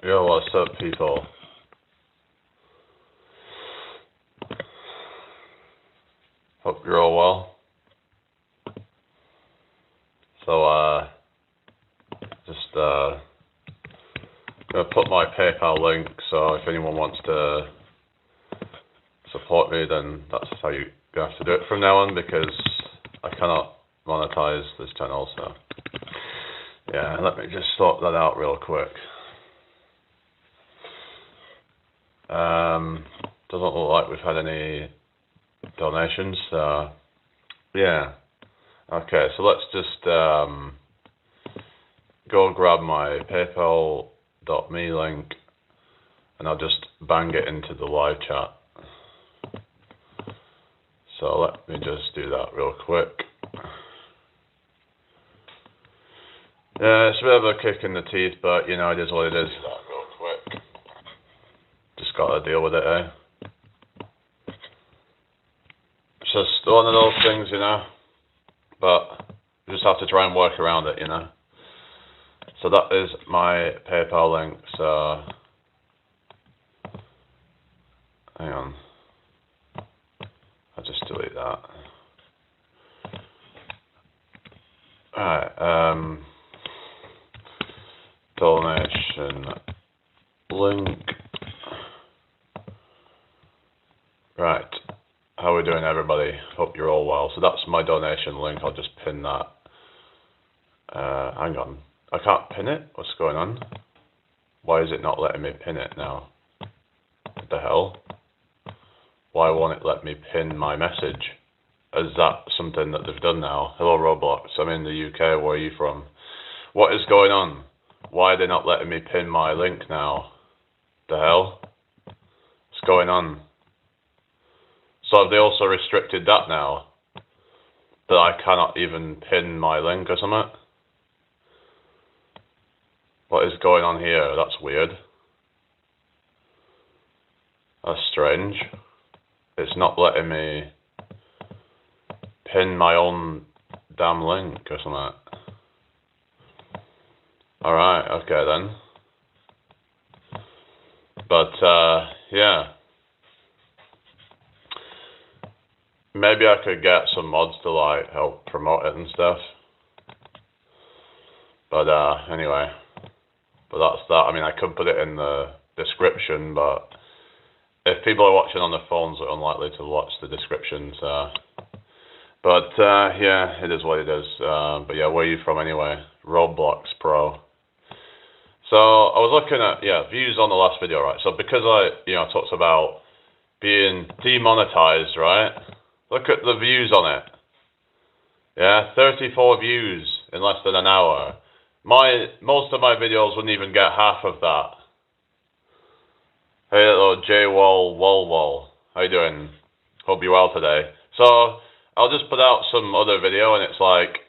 Yo, what's up, people? Hope you're all well. So, just gonna put my PayPal link, so if anyone wants to support me, then that's how you have to do it from now on, because I cannot monetize this channel, so yeah, let me just sort that out real quick. Doesn't look like we've had any donations, so yeah. Okay, so let's just go grab my paypal.me link and I'll just bang it into the live chat. So let me just do that real quick. Yeah, it's a bit of a kick in the teeth, but you know, it is what it is. Real quick. Just gotta deal with it, eh? It's just one of those things, you know, but you just have to try and work around it, you know. So that is my PayPal link, so hang on, I'll just delete that. Alright, donation link. Right, how are we doing, everybody? Hope you're all well. So that's my donation link. I'll just pin that. Hang on, I can't pin it? What's going on? Why is it not letting me pin it now? What the hell? Why won't it let me pin my message? Is that something that they've done now? Hello Roblox, I'm in the UK, where are you from? What is going on? Why are they not letting me pin my link now? The hell? What's going on? So have they also restricted that now? That I cannot even pin my link or something? What is going on here? That's weird. That's strange. It's not letting me pin my own damn link or something. Alright, okay then. But, yeah. Maybe I could get some mods to, like, help promote it and stuff. But, anyway. But that's that. I mean, I could put it in the description, but if people are watching on their phones, they're unlikely to watch the description, so. But, yeah, it is what it is. But yeah, where are you from anyway? Roblox Pro. So, I was looking at, yeah, views on the last video, right? So, because I, talked about being demonetized, right? Look at the views on it. Yeah, 34 views in less than an hour. Most of my videos wouldn't even get half of that. Hey, little J-Wall. How you doing? Hope you're well today. So, I'll just put out some other video, and it's like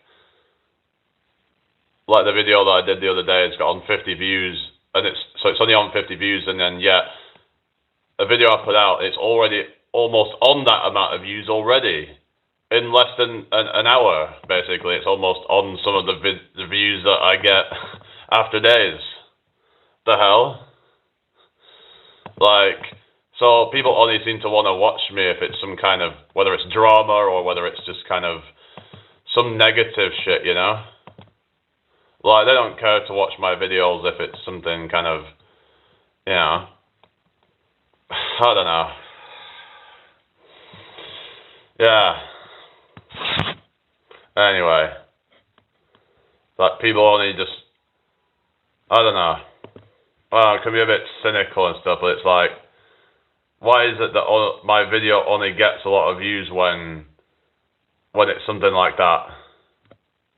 the video that I did the other day, it's got on 50 views, and it's only on 50 views, and then yet a video I put out, it's already almost on that amount of views already in less than an hour. Basically, it's almost on some of the views that I get after days. The hell? Like, so people only seem to want to watch me if it's some kind of, whether it's drama or whether it's just kind of some negative shit, you know? Like, they don't care to watch my videos if it's something kind of, you know, I don't know. Yeah. Anyway. Like, people only just, I don't know. Well, it can be a bit cynical and stuff, but it's like, why is it that my video only gets a lot of views when it's something like that?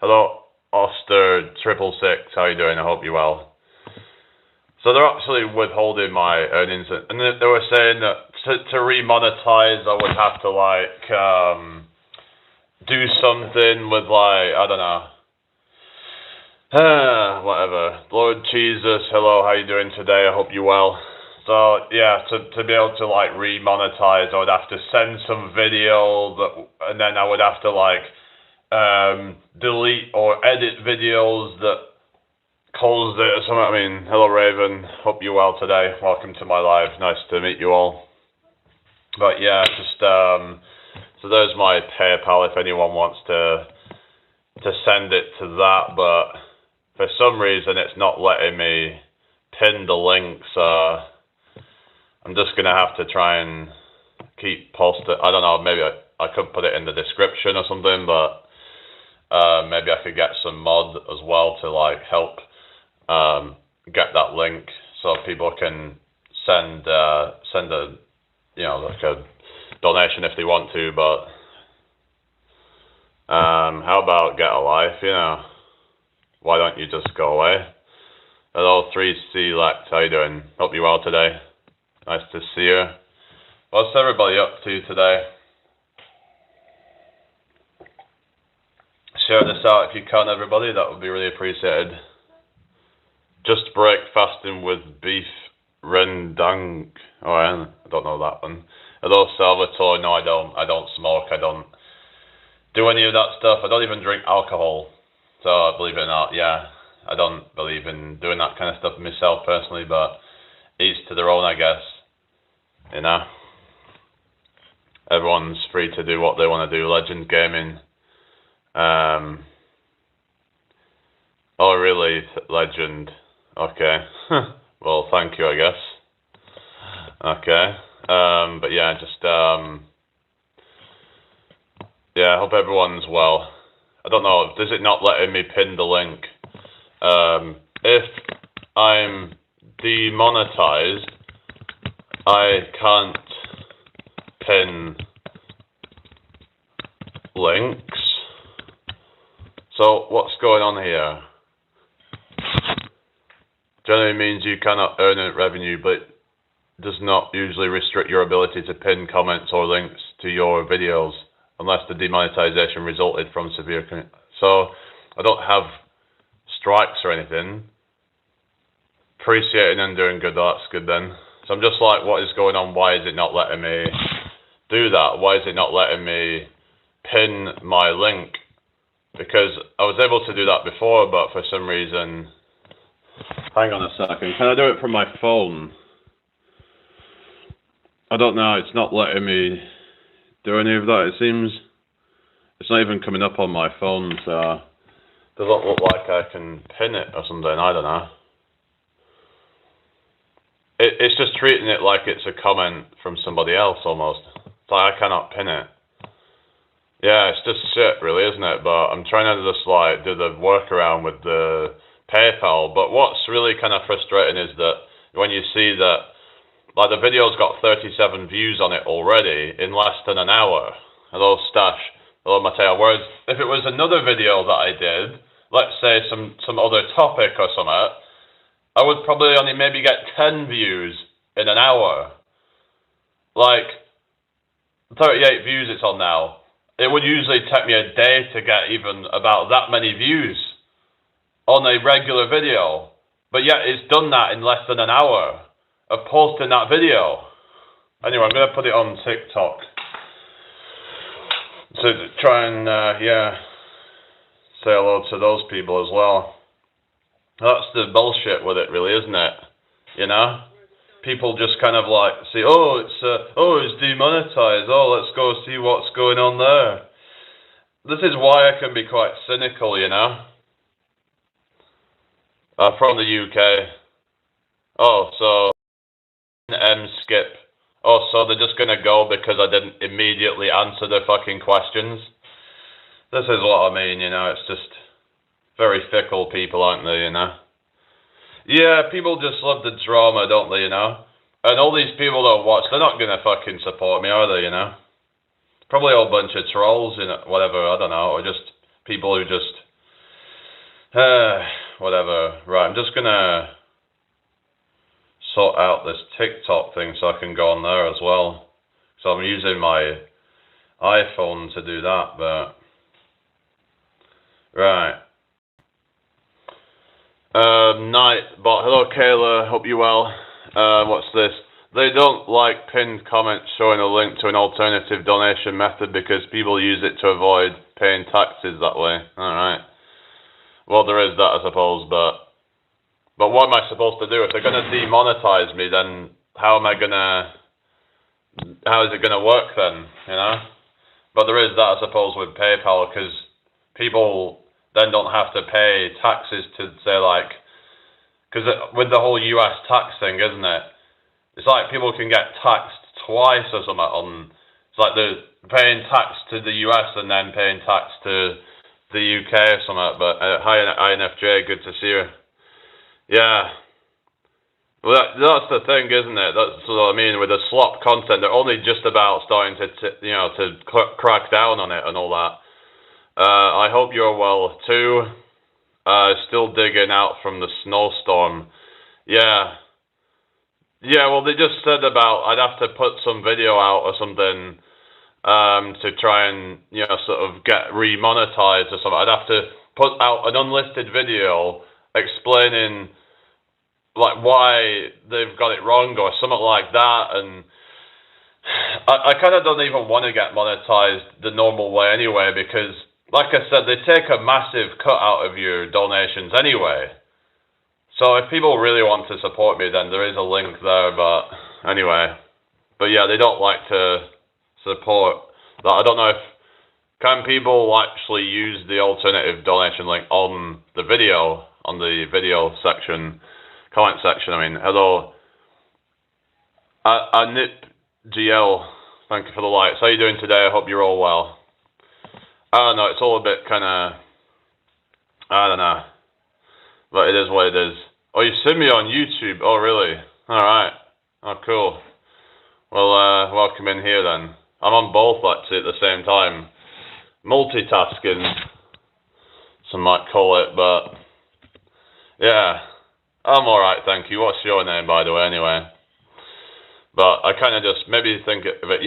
Hello, Oster666, how you doing? I hope you're well. So they're actually withholding my earnings, and they were saying that to remonetize, I would have to, like, do something with, like, I don't know. Whatever. Lord Jesus, hello, how you doing today? I hope you're well. So, yeah, to be able to, like, remonetize, I would have to send some video, and then I would have to, like, delete or edit videos that closed it or something. I mean, hello Raven, hope you're well today. Welcome to my live. Nice to meet you all. But yeah, just so there's my PayPal if anyone wants to send it to that. But for some reason, it's not letting me pin the link, so I'm just gonna have to try and keep posting. I don't know. Maybe I could put it in the description or something, but maybe I could get some mod as well to like help get that link so people can send a like a donation if they want to. But how about get a life? Why don't you just go away? Hello 3C Lex, how you doing? Hope you're well today. Nice to see you. What's everybody up to today? Share this out if you can, everybody. That would be really appreciated. Just break fasting with beef rendang. Oh, I don't know that one. Hello, Salvatore. No, I don't. I don't smoke. I don't do any of that stuff. I don't even drink alcohol. So, believe it or not, yeah. I don't believe in doing that kind of stuff myself personally, but each to their own, I guess. Everyone's free to do what they want to do. Legend Gaming. Oh, really? Legend. Okay. Well, thank you, I guess. Okay. But yeah, just, yeah, I hope everyone's well. I don't know, does it not letting me pin the link? If I'm demonetized, I can't pin links. So what's going on here? Generally means you cannot earn any revenue, but does not usually restrict your ability to pin comments or links to your videos unless the demonetization resulted from severe. So I don't have strikes or anything. Appreciating and doing good. That's good then. So I'm just like, what is going on? Why is it not letting me do that? Why is it not letting me pin my link? Because I was able to do that before, but for some reason... Hang on a second. Can I do it from my phone? I don't know. It's not letting me do any of that. It seems it's not even coming up on my phone, so it doesn't look like I can pin it or something. I don't know. It's just treating it like it's a comment from somebody else almost. It's like I cannot pin it. Yeah, it's just shit, really, isn't it? But I'm trying to just like do the workaround with the PayPal. But what's really kind of frustrating is that when you see that, like, the video's got 37 views on it already in less than an hour. Hello, Stash. Hello, Matteo. Whereas if it was another video that I did, let's say some other topic or something, I would probably only maybe get 10 views in an hour. Like, 38 views it's on now. It would usually take me a day to get even about that many views on a regular video. But yet it's done that in less than an hour of posting that video. Anyway, I'm going to put it on TikTok. So to try and, say hello to those people as well. That's the bullshit with it, really, isn't it? People just kind of like see, it's demonetized. Oh, let's go see what's going on there. This is why I can be quite cynical, from the UK. Oh, so skip. Oh, so they're just gonna go because I didn't immediately answer their fucking questions. This is what I mean, It's just very fickle people, aren't they? Yeah, people just love the drama, don't they, And all these people that watch, they're not going to fucking support me, are they, Probably a whole bunch of trolls, whatever, I don't know, or just people who just, whatever. Right, I'm just going to sort out this TikTok thing so I can go on there as well. So I'm using my iPhone to do that, but... Right. Nightbot. Hello, Kayla. Hope you're well. What's this? They don't like pinned comments showing a link to an alternative donation method because people use it to avoid paying taxes that way. Alright. Well, there is that, I suppose, but But what am I supposed to do? If they're going to demonetize me, then how is it going to work then, you know? But there is that, I suppose, with PayPal, because people then don't have to pay taxes to say, like, because with the whole US tax thing, isn't it? It's like people can get taxed twice or something on, it's like they're paying tax to the US and then paying tax to the UK or something. But hi, INFJ, good to see you. Yeah. Well, that's the thing, isn't it? That's what I mean with the slop content. They're only just about starting to crack down on it and all that. I hope you're well too. Still digging out from the snowstorm. Yeah. Yeah, well, they just said about I'd have to put some video out or something to try and, sort of get remonetized or something. I'd have to put out an unlisted video explaining, like, why they've got it wrong or something like that. And I kind of don't even want to get monetized the normal way anyway, because, like I said, they take a massive cut out of your donations anyway. So if people really want to support me, then there is a link there. But anyway, but yeah, they don't like to support that. I don't know if can people actually use the alternative donation link on the video section, comment section. I mean, hello, Anip GL, thank you for the likes. How you doing today? I hope you're all well. I don't know. It's all a bit kind of, I don't know. But it is what it is. Oh, you see me on YouTube? Oh, really? Alright. Oh, cool. Well, welcome in here then. I'm on both, actually, at the same time. Multitasking, some might call it, but... Yeah. I'm alright, thank you. What's your name, by the way, anyway? But I kind of just maybe think of it,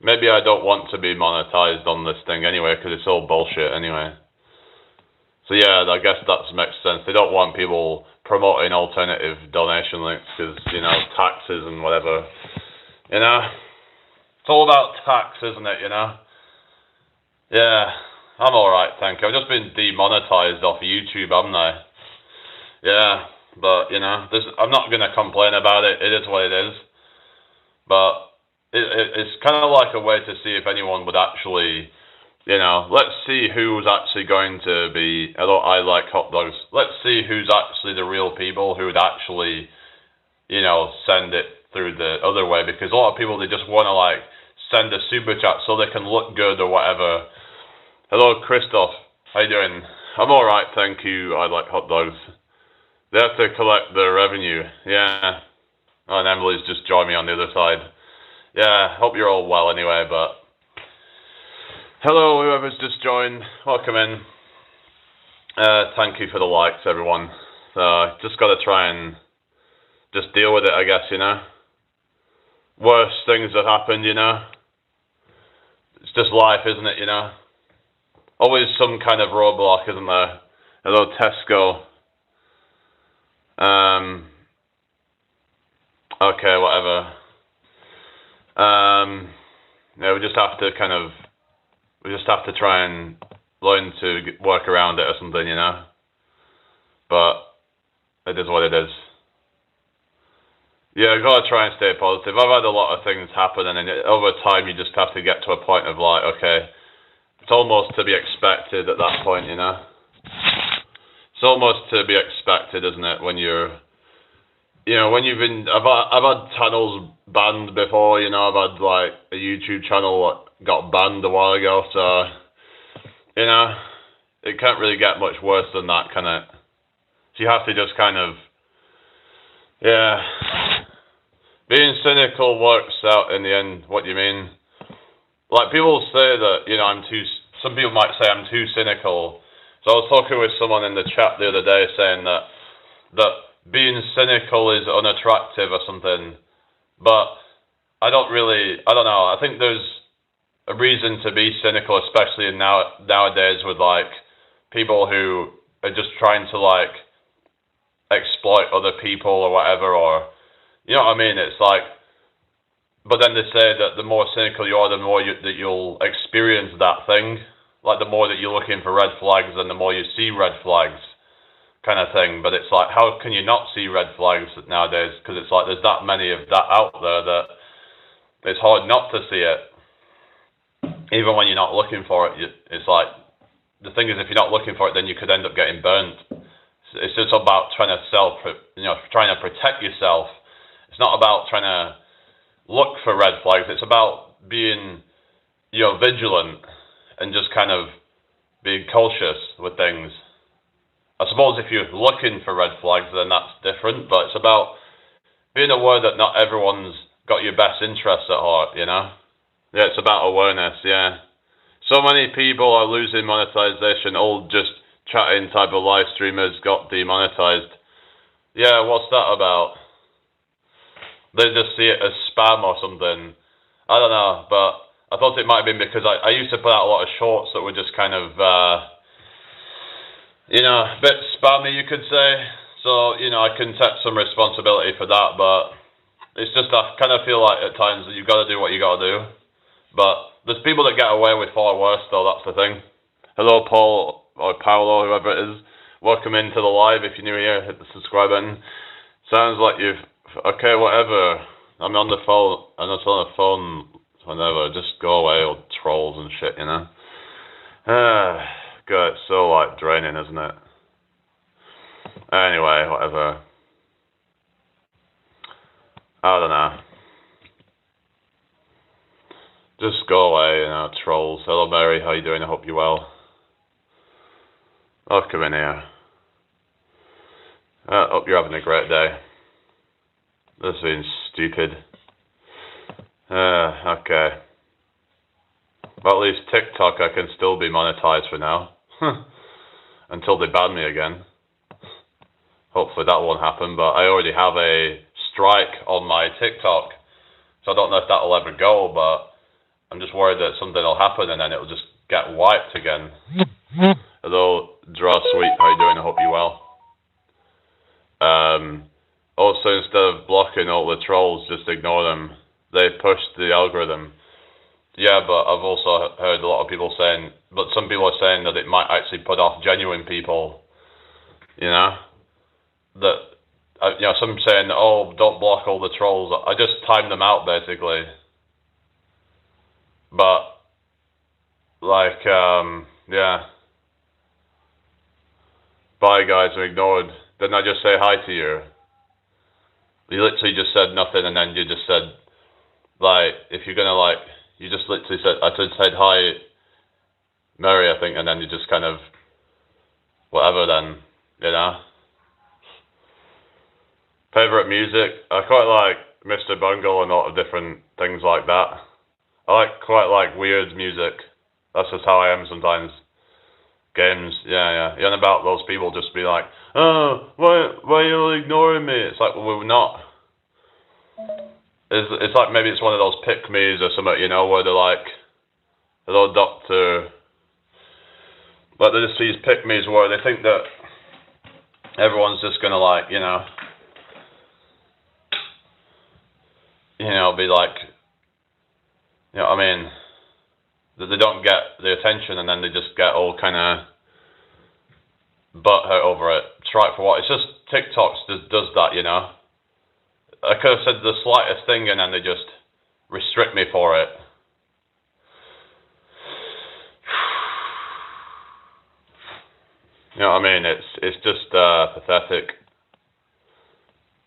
maybe I don't want to be monetized on this thing anyway, because it's all bullshit anyway. So yeah, I guess that makes sense. They don't want people promoting alternative donation links because, taxes and whatever. It's all about tax, isn't it, Yeah, I'm alright, thank you. I've just been demonetized off YouTube, haven't I? Yeah, but, I'm not going to complain about it. It is what it is. But it's kind of like a way to see if anyone would actually... let's see who's actually going to be, I like hot dogs. Let's see who's actually the real people who would actually, send it through the other way. Because a lot of people, they just want to, send a super chat so they can look good or whatever. Hello, Christoph. How you doing? I'm alright, thank you. I like hot dogs. They have to collect the revenue. Yeah. Oh, and Emily's just joined me on the other side. Yeah, hope you're all well anyway, but... Hello, whoever's just joined. Welcome in. Thank you for the likes, everyone. Just got to try and just deal with it, I guess, Worse things have happened, It's just life, isn't it, Always some kind of roadblock, isn't there? Hello, Tesco. Okay, whatever. Yeah, we just have to try and learn to work around it or something, But it is what it is. Yeah, you've got to try and stay positive. I've had a lot of things happen, and then over time you just have to get to a point of okay, it's almost to be expected at that point, It's almost to be expected, isn't it, when you're... when you've been... I've had channels banned before, I've had, a YouTube channel that got banned a while ago, so... it can't really get much worse than that, can it? So you have to just kind of... Yeah... Being cynical works out in the end. What do you mean? People say that, I'm too... Some people might say I'm too cynical. So I was talking with someone in the chat the other day saying that being cynical is unattractive or something. But I don't know. I think there's a reason to be cynical, especially nowadays with people who are just trying to exploit other people or whatever, or you know what I mean? It's but then they say that the more cynical you are, the more that you'll experience that thing. The more that you're looking for red flags, and the more you see red flags, kind of thing. But it's like, how can you not see red flags nowadays? Because it's like there's that many of that out there that it's hard not to see it, even when you're not looking for it. It's like, the thing is, if you're not looking for it, then you could end up getting burnt. It's just about trying to trying to protect yourself. It's not about trying to look for red flags. It's about being, vigilant and just kind of being cautious with things. I suppose if you're looking for red flags, then that's different. But it's about being aware that not everyone's got your best interests at heart. Yeah, it's about awareness. Yeah. So many people are losing monetization, all just chatting type of live streamers got demonetized. Yeah, what's that about? They just see it as spam or something. I don't know, but I thought it might have been because I used to put out a lot of shorts that were just kind of, a bit spammy, you could say. So, I can take some responsibility for that, but it's just I kind of feel like at times that you've got to do what you got to do. But there's people that get away with far worse, though, that's the thing. Hello, Paul, or Paolo, whoever it is. Welcome into the live. If you're new here, hit the subscribe button. Sounds like you've... Okay, whatever. I'm on the phone. I'm not on the phone whenever. Just go away, old trolls and shit, God, it's so, draining, isn't it? Anyway, whatever. I don't know. Just go away, trolls. Hello, Mary. How you doing? I hope you're well. I'll come in here. I hope you're having a great day. This seems stupid. Okay. But at least TikTok, I can still be monetized for now. Until they ban me again. Hopefully that won't happen, but I already have a strike on my TikTok. So I don't know if that'll ever go, but I'm just worried that something will happen and then it'll just get wiped again. Hello, Draw Sweet, how you doing? I hope you're well. Also, instead of blocking all the trolls, just ignore them. They push the algorithm. Yeah, but I've also heard a lot of people saying, but some people are saying that it might actually put off genuine people. Some saying, oh, don't block all the trolls. I just time them out, basically. But, yeah. Bye, guys, I'm ignored. Didn't I just say hi to you? You literally just said nothing, and then you just said, if you're gonna, you just literally said, I said hi, Mary, I think, and then you just kind of, whatever then, Favourite music? I quite like Mr. Bungle and a lot of different things like that. I quite like weird music. That's just how I am sometimes. Games, yeah. And about those people just be like, oh, why are you ignoring me? It's like, well, we're not. It's like maybe it's one of those pick-me's or something, where they're like, hello, doctor. Like, they're just these pick-me's where they think that everyone's just gonna be like, you know what I mean? That they don't get the attention and then they just get all kind of butthurt over it. Strike for what? It's just TikTok does that, I could have said the slightest thing and then they just restrict me for it. You know what I mean? It's just pathetic.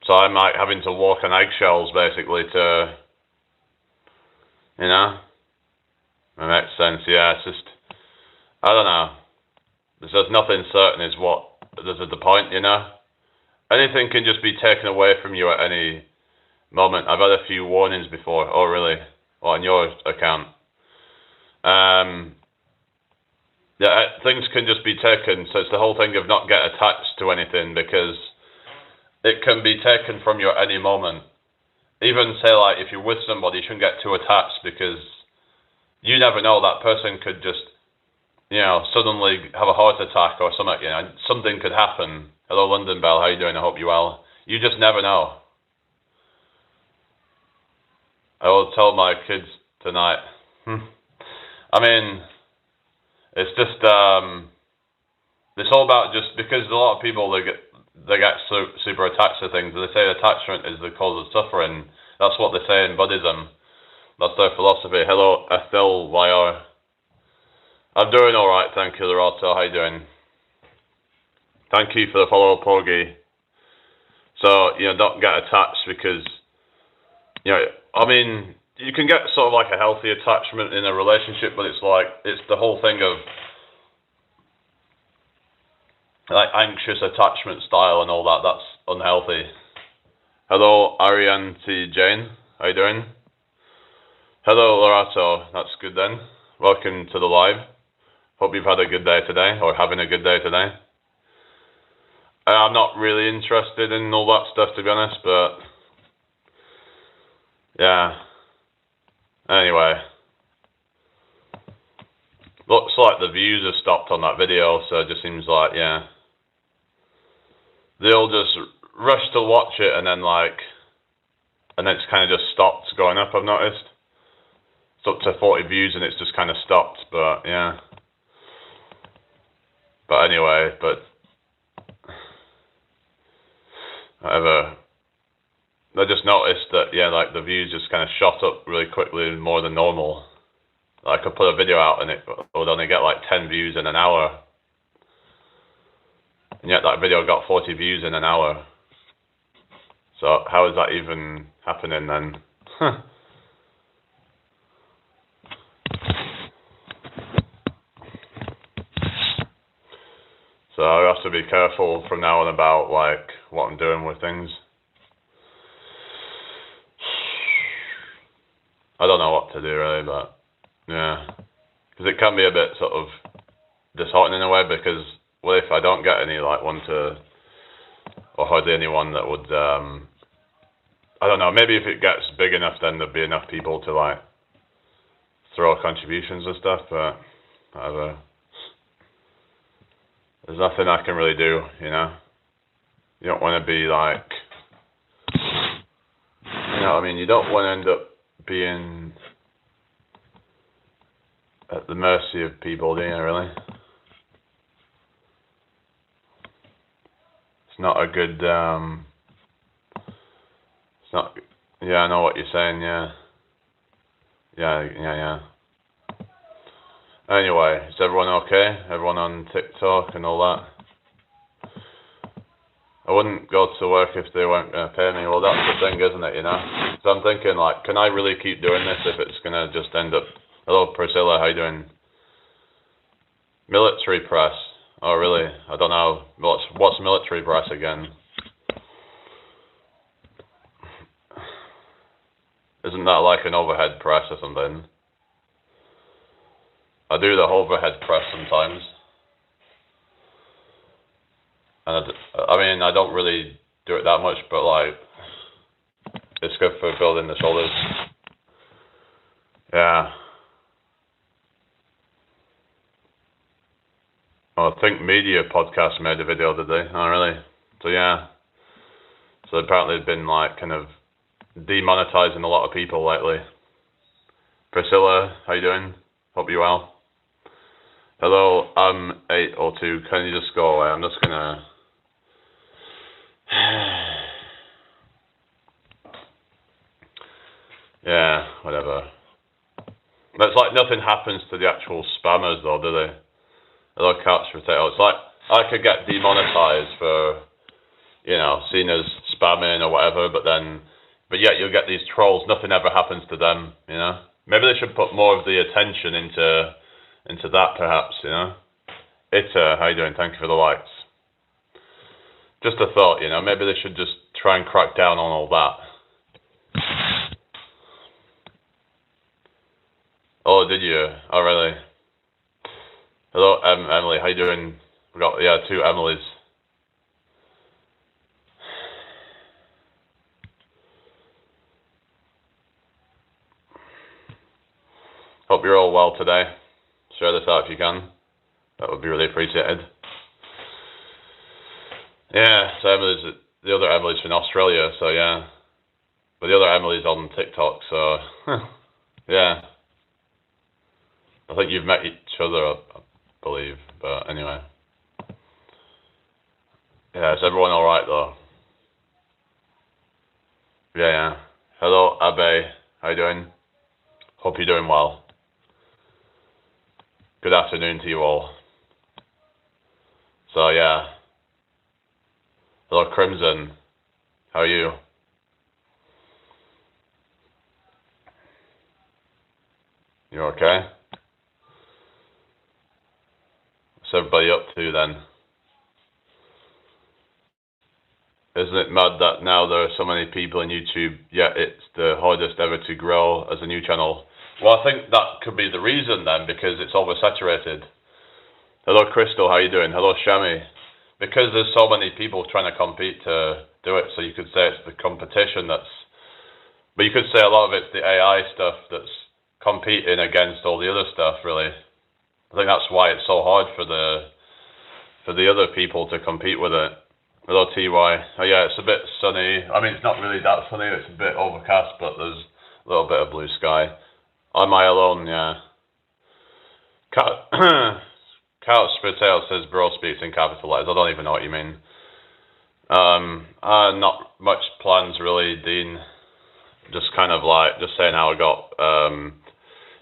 So I'm having to walk on eggshells basically to, It makes sense, yeah. It's just, I don't know. There's nothing certain is the point, Anything can just be taken away from you at any moment. I've had a few warnings before. Oh, really? On your account. Yeah, things can just be taken. So it's the whole thing of not get attached to anything because it can be taken from you at any moment. Even say if you're with somebody, you shouldn't get too attached because you never know, that person could just, suddenly have a heart attack or something, something could happen. Hello, London Bell, how you doing? I hope you're well. You just never know. I will tell my kids tonight. I mean, it's just, it's all about just because a lot of people they get super attached to things. They say attachment is the cause of suffering. That's what they say in Buddhism. That's their philosophy. Hello, Estelle YR. I'm doing all right, thank you, Loretta. How you doing? Thank you for the follow, Porgy. So don't get attached because I mean, you can get sort of like a healthy attachment in a relationship, but it's the whole thing of like anxious attachment style and all that. That's unhealthy. Hello, Ariane T. Jane. How you doing? Hello, Lorato. That's good then. Welcome to the live. Hope you've had a good day today, or having a good day today. I'm not really interested in all that stuff, to be honest, but yeah. Anyway. Looks like the views have stopped on that video, so it just seems like, yeah. They'll just rush to watch it and then it's kind of just stopped going up, I've noticed. It's up to 40 views and it's just kind of stopped, but yeah. But anyway, whatever. I just noticed that, yeah, like the views just kind of shot up really quickly, more than normal. I could put a video out and it would only get like 10 views in an hour. And yet that video got 40 views in an hour. So how is that even happening then? So I have to be careful from now on about like what I'm doing with things. I don't know what to do really, but yeah, because it can be a bit sort of disheartening in a way, because what if I don't get any or hardly anyone that would I don't know, maybe if it gets big enough then there'd be enough people to like throw contributions and stuff, but whatever. There's nothing I can really do, You don't want to be like, I mean, you don't want to end up being at the mercy of people, do you, really? It's not a good, it's not, yeah, I know what you're saying, yeah. Yeah. Anyway, is everyone okay? Everyone on TikTok and all that? I wouldn't go to work if they weren't going to pay me. Well, that's the thing, isn't it, So I'm thinking, like, can I really keep doing this if it's going to just end up... Hello, Priscilla, how you doing? Military press. Oh, really? I don't know. What's military press again? Isn't that like an overhead press or something? I do the overhead press sometimes. And I mean, I don't really do it that much, but like, it's good for building the shoulders. Yeah. Oh, I think Media Podcast made a video today. Oh, really? So yeah. So apparently they've been like kind of demonetizing a lot of people lately. Priscilla, how you doing? Hope you're well. Hello, I'm 802. Can you just go away? I'm just gonna... Yeah, whatever. But it's like nothing happens to the actual spammers though, do they? Hello, Couch Potato. It's like I could get demonetized for, seen as spamming or whatever, but yet you'll get these trolls. Nothing ever happens to them, Maybe they should put more of the attention into that, perhaps, It's how you doing? Thank you for the likes. Just a thought, maybe they should just try and crack down on all that. Oh, did you? Oh, really? Hello, Emily. How you doing? We got 2 Emilys. Hope you're all well today. Share this out if you can. That would be really appreciated. Yeah, so the other Emily's from Australia, so yeah. But the other Emily's on TikTok, so yeah. I think you've met each other, I believe, but anyway. Yeah, is everyone alright though? Yeah. Hello, Abe. How you doing? Hope you're doing well. Good afternoon to you all. So yeah. Hello, Crimson. How are you? You okay? What's everybody up to then? Isn't it mad that now there are so many people on YouTube, yet it's the hardest ever to grow as a new channel? Well, I think that could be the reason then, because it's oversaturated. Hello, Crystal, how you doing? Hello, Shami. Because there's so many people trying to compete to do it, so you could say it's the competition that's... But you could say a lot of it's the AI stuff that's competing against all the other stuff, really. I think that's why it's so hard for the other people to compete with it. Hello, TY. Oh yeah, it's a bit sunny. I mean, it's not really that sunny. It's a bit overcast, but there's a little bit of blue sky. Am I alone? Yeah. Couch Potato says bro speaks in capital letters. I don't even know what you mean. Not much plans really, Dean. Just kind of like just saying how I got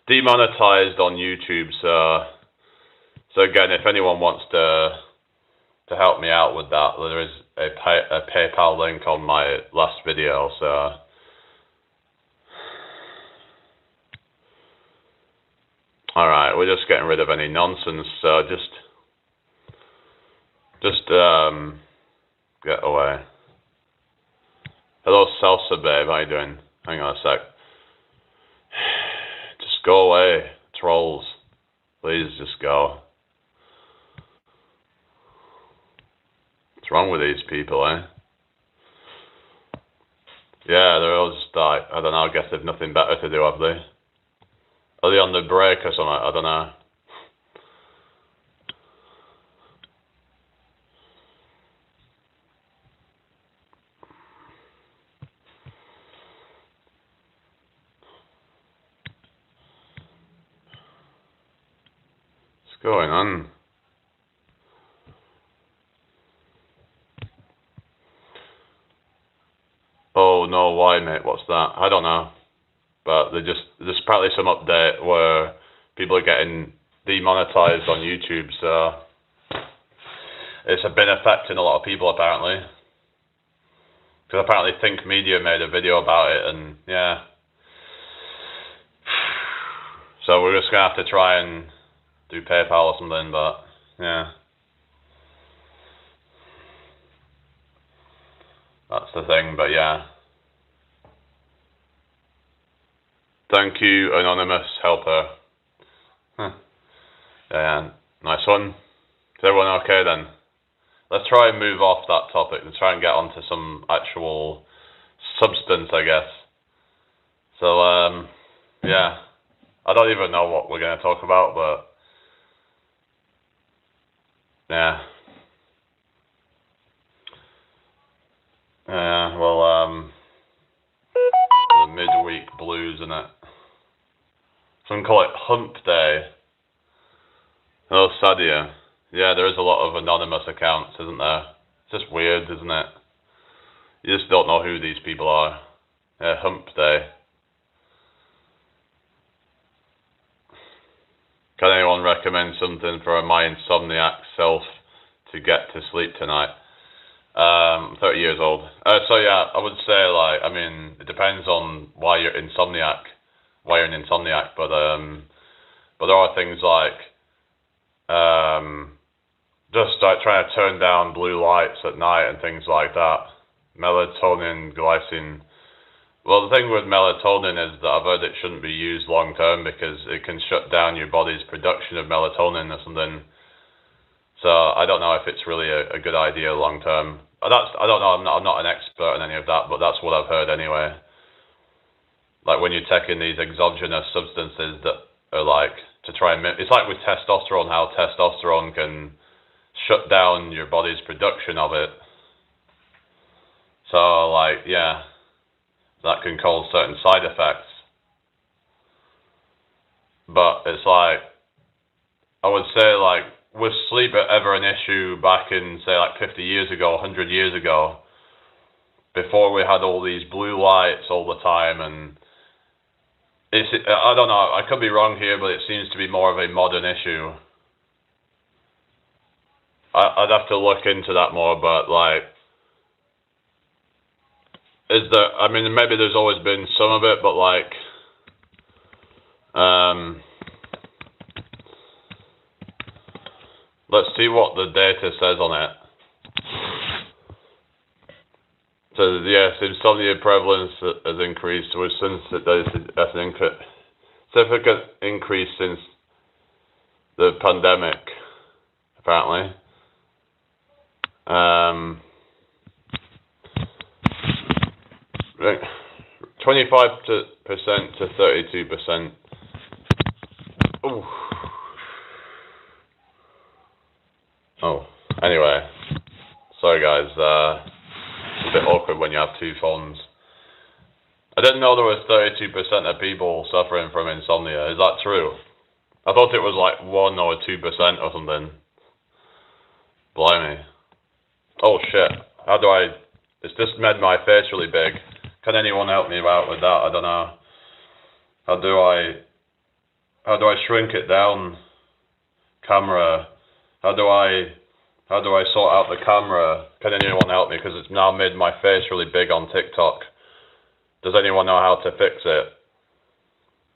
demonetized on YouTube. So again, if anyone wants to help me out with that, there is a PayPal link on my last video. So all right, we're just getting rid of any nonsense. So just get away. Hello, Salsa babe. How you doing? Hang on a sec. Just go away, trolls. Please just go. What's wrong with these people, eh? Yeah, they're all just like, I don't know, I guess they've nothing better to do, have they? Are they on the break or something? I don't know. What's going on? Oh no, why mate? What's that? I don't know. But there's probably some update where people are getting demonetized on YouTube, so it's been affecting a lot of people apparently. Because apparently Think Media made a video about it, and yeah. So we're just gonna have to try and do PayPal or something, but yeah. That's the thing, but yeah. Thank you, anonymous helper. Huh. Yeah, nice one. Is everyone okay then? Let's try and move off that topic and try and get onto some actual substance, I guess. So, yeah. I don't even know what we're going to talk about, but yeah. Yeah, well, the midweek blues, isn't it? Some call it Hump Day. Oh, Sadia. Yeah, there is a lot of anonymous accounts, isn't there? It's just weird, isn't it? You just don't know who these people are. Yeah, Hump Day. Can anyone recommend something for my insomniac self to get to sleep tonight? I'm 30 years old. So yeah, I would say like, I mean, it depends on why you're an insomniac, but there are things like, just like trying to turn down blue lights at night and things like that. Melatonin, glycine. Well, the thing with melatonin is that I've heard it shouldn't be used long term because it can shut down your body's production of melatonin or something. So I don't know if it's really a good idea long term. I don't know. I'm not an expert in any of that, but that's what I've heard anyway. Like when you're taking these exogenous substances that are like to try and it's like with testosterone, how testosterone can shut down your body's production of it. So like yeah, that can cause certain side effects. But it's like I would say like was sleep ever an issue back in, say, like 50 years ago, 100 years ago, before we had all these blue lights all the time? And I don't know, I could be wrong here, but it seems to be more of a modern issue. I'd have to look into that more, but like, I mean, maybe there's always been some of it, but like, let's see what the data says on it. So yes, insomnia prevalence has increased. Since that's an significant increase since the pandemic, apparently. 25% to 32%. Ooh. Oh, anyway, sorry guys. It's a bit awkward when you have two phones. I didn't know there was 32% of people suffering from insomnia. Is that true? I thought it was like 1 or 2% or something. Blimey. Oh shit. It's just made my face really big. Can anyone help me out with that? I don't know. How do I shrink it down? Camera. How do I sort out the camera? Can anyone help me? Because it's now made my face really big on TikTok. Does anyone know how to fix it?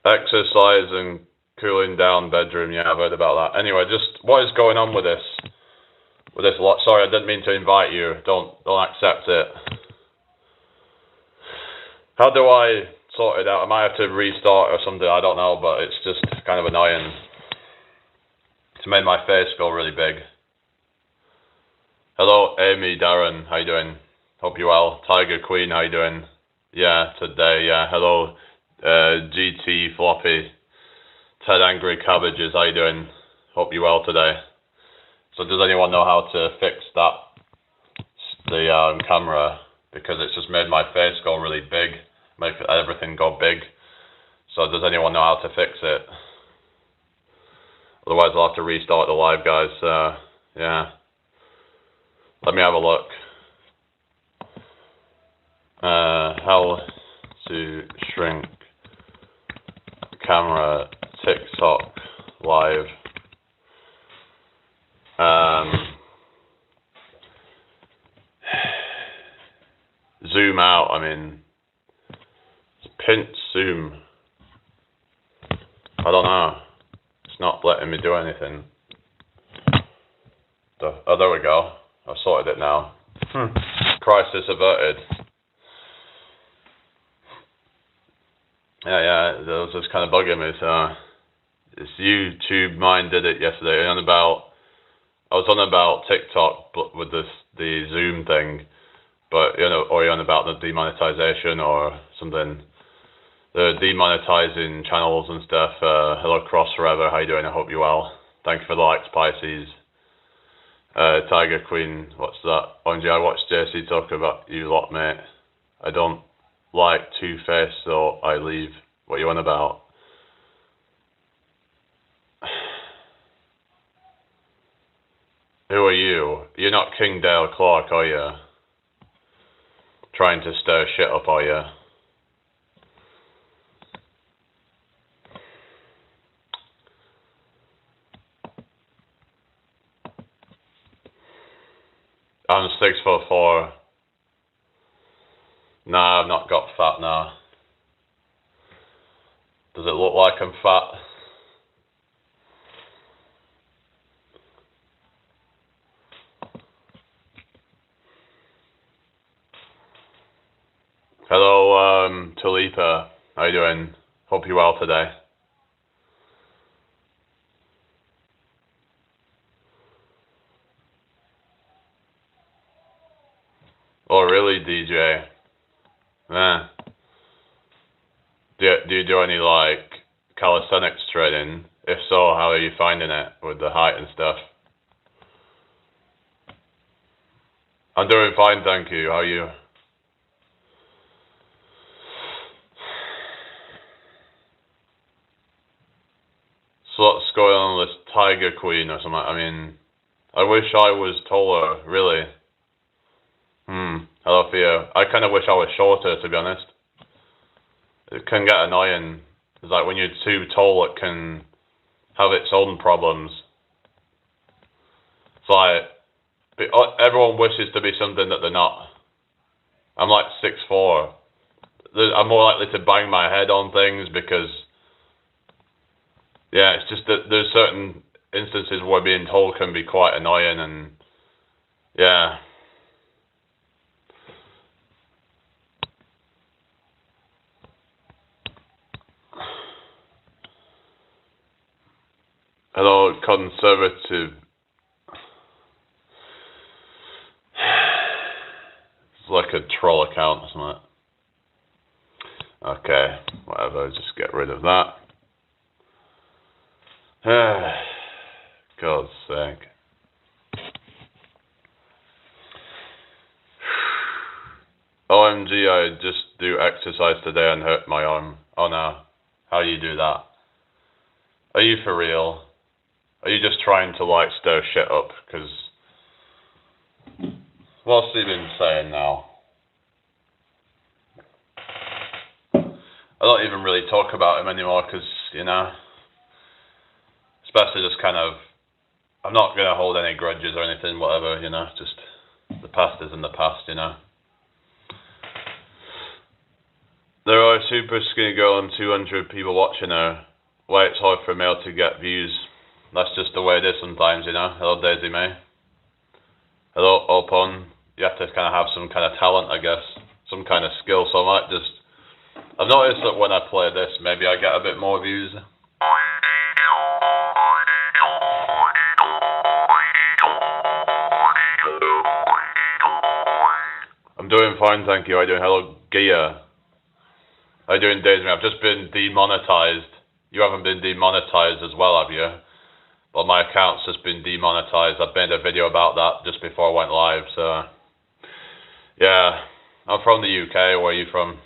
Exercise and cooling down bedroom. Yeah, I've heard about that. Anyway, just what is going on with this? With this lot? Sorry, I didn't mean to invite you. Don't accept it. How do I sort it out? I might have to restart or something. I don't know, but it's just kind of annoying. It's made my face go really big. Hello, Amy, Darren. How you doing? Hope you're well. Tiger Queen, how you doing? Yeah, today. Yeah, hello, GT Floppy. Ted Angry Cabbages, how you doing? Hope you're well today. So does anyone know how to fix the camera? Because it's just made my face go really big, make everything go big. So does anyone know how to fix it? Otherwise I'll have to restart the live, guys. Yeah. Let me have a look. How to shrink camera, TikTok live. Zoom out, I mean, pinch zoom. I don't know. It's not letting me do anything. Oh, there we go. I've sorted it now. Crisis averted. Yeah, that was just kind of bugging me. So, this YouTube Mind did it yesterday. I was on about TikTok, but with the Zoom thing. But, or you're on about the demonetization or something. The demonetizing channels and stuff. Hello, Cross Forever. How you doing? I hope you're well. Thank you for the likes, Pisces. Tiger Queen. What's that? Orange, I watched JC talk about you lot, mate. I don't like Two-Face, so I leave. What you on about? Who are you? You're not King Dale Clark, are you? Trying to stir shit up, are you? I'm 6'4". Nah, I've not got fat now. Does it look like I'm fat? Hello, Talipa. How you doing? Hope you're well today. Oh, really, DJ? Yeah. Do you do any, like, calisthenics training? If so, how are you finding it with the height and stuff? I'm doing fine, thank you. How are you? So what's going on with this Tiger Queen or something. I mean, I wish I was taller, really. Hello, Theo. I kind of wish I was shorter, to be honest. It can get annoying. It's like when you're too tall, it can have its own problems. It's like everyone wishes to be something that they're not. I'm like 6'4". I'm more likely to bang my head on things because, yeah, it's just that there's certain instances where being tall can be quite annoying, and yeah. Hello, conservative. It's like a troll account or something. Okay, whatever, just get rid of that. God's sake. OMG, I just do exercise today and hurt my arm. Oh no, how do you do that? Are you for real? Are you just trying to like stir shit up? Because what's he been saying now? I don't even really talk about him anymore because, you know, especially just kind of, I'm not going to hold any grudges or anything, whatever, you know, just the past is in the past, you know. There are a super skinny girl and 200 people watching her. Why it's hard for a male to get views. That's just the way it is sometimes, you know. Hello, Daisy May. Hello, Opon. You have to kind of have some kind of talent, I guess. Some kind of skill, so I might just... I've noticed that when I play this, maybe I get a bit more views. I'm doing fine, thank you. How are you doing? Hello, Gia. How are you doing, Daisy? I've just been demonetized. You haven't been demonetized as well, have you? Well, my account's just been demonetized. I've made a video about that just before I went live, so... Yeah, I'm from the UK. Where are you from?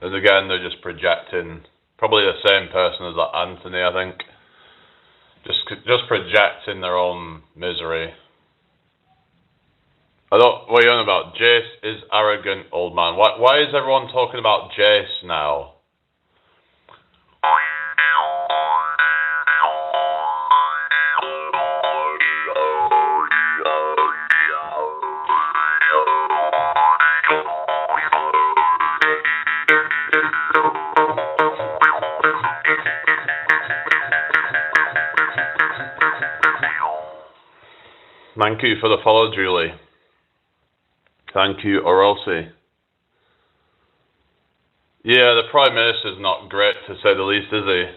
And again, they're just projecting. Probably the same person as that Anthony, I think. Just projecting their own misery. I don't. What are you on about? Jace is arrogant, old man. Why is everyone talking about Jace now? Thank you for the follow, Julie. Thank you, Orolsi. Yeah, the Prime Minister's not great, to say the least, is he?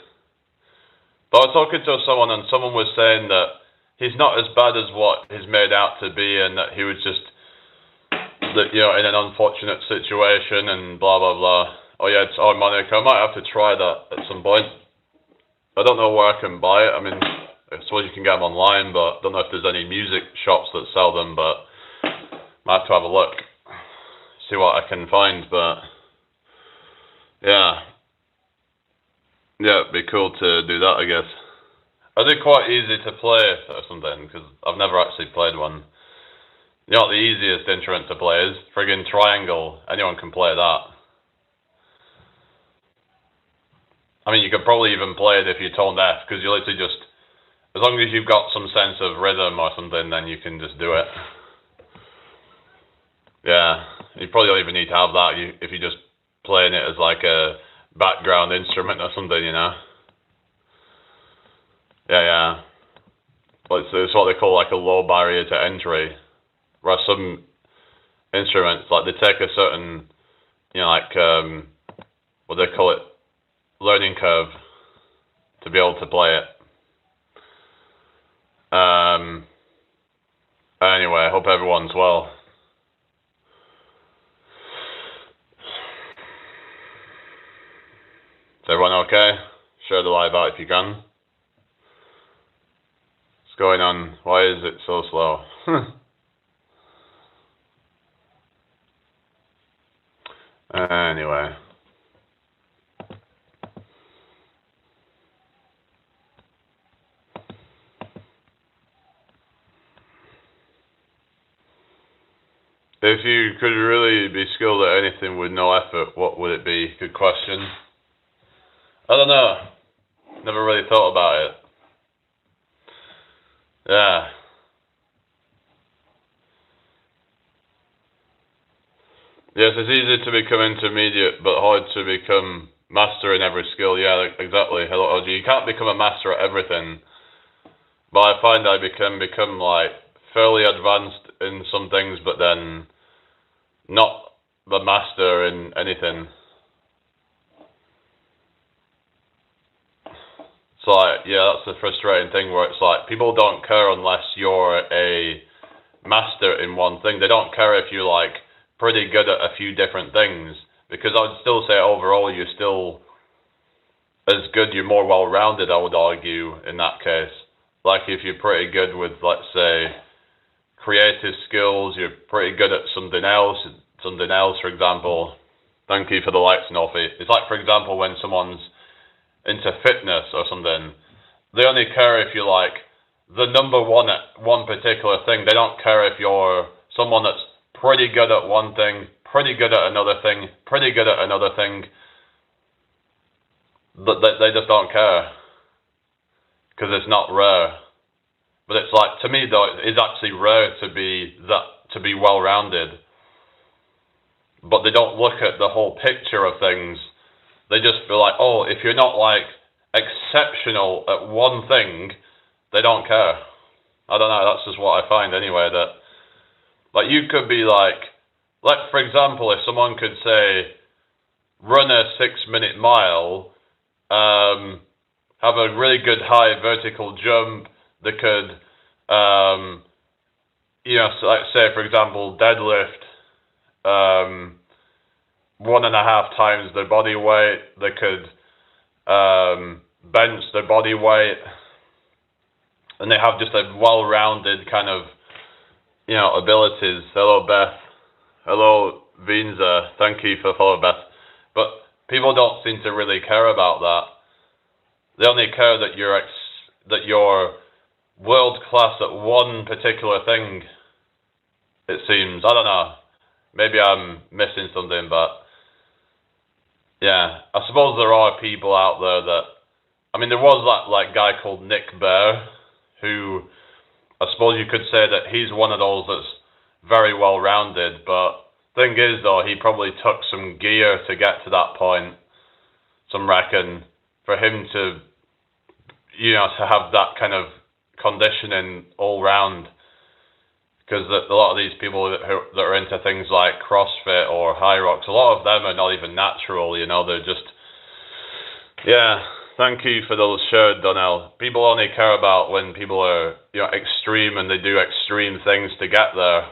But I was talking to someone, and someone was saying that he's not as bad as what he's made out to be, and that he was just, you know, in an unfortunate situation, and blah, blah, blah. Oh yeah, it's Monica. I might have to try that at some point. I don't know where I can buy it. I mean, I suppose you can get them online, but I don't know if there's any music shops that sell them, but I have to have a look, see what I can find, but yeah, it'd be cool to do that, I guess. Are they quite easy to play or something? Because I've never actually played one. You know what the easiest instrument to play is? Friggin' triangle. Anyone can play that. I mean, you could probably even play it if you're tone deaf, because you literally just, as long as you've got some sense of rhythm or something, then you can just do it. Yeah, you probably don't even need to have that if you're just playing it as like a background instrument or something, you know. Yeah. But it's what they call like a low barrier to entry. Whereas some instruments, like they take a certain, you know, like what they call it, learning curve to be able to play it. Anyway, I hope everyone's well. Is everyone okay? Share the live out if you can. What's going on? Why is it so slow? Anyway. If you could really be skilled at anything with no effort, what would it be? Good question. I don't know. Never really thought about it. Yeah. Yes, it's easy to become intermediate, but hard to become master in every skill. Yeah, exactly. Hello, LG. You can't become a master at everything. But I find I can become like fairly advanced in some things, but then not the master in anything. It's like, yeah, that's the frustrating thing where it's like people don't care unless you're a master in one thing. They don't care if you're like pretty good at a few different things, because I would still say overall you're still as good, you're more well-rounded, I would argue, in that case. Like if you're pretty good with, let's say, creative skills, you're pretty good at something else, for example. Thank you for the likes, Norfie. It's like, for example, when someone's into fitness or something, they only care if you're like the number one at one particular thing. They don't care if you're someone that's pretty good at one thing, pretty good at another thing, pretty good at another thing. They just don't care, because it's not rare. But it's like, to me though, it's actually rare to be well-rounded. But they don't look at the whole picture of things. They just feel like, oh, if you're not like exceptional at one thing, they don't care. I don't know, that's just what I find anyway, that like you could be like for example, if someone could say run a 6-minute mile, have a really good high vertical jump, they could so like say for example deadlift 1.5 times their body weight, they could bench their body weight, and they have just a well-rounded kind of abilities. Hello Beth, hello Vinza, thank you for following Beth. But people don't seem to really care about that. They only care that you're world class at one particular thing, it seems. I don't know, maybe I'm missing something, but yeah, I suppose there are people out there that, I mean, there was that guy called Nick Bear, who I suppose you could say that he's one of those that's very well-rounded, but thing is though, he probably took some gear to get to that point, some reckon, for him to, to have that kind of conditioning all round. Because a lot of these people that are into things like CrossFit or High Rocks, a lot of them are not even natural, they're just, yeah. Thank you for those shared, Donnell. People only care about when people are, extreme and they do extreme things to get there,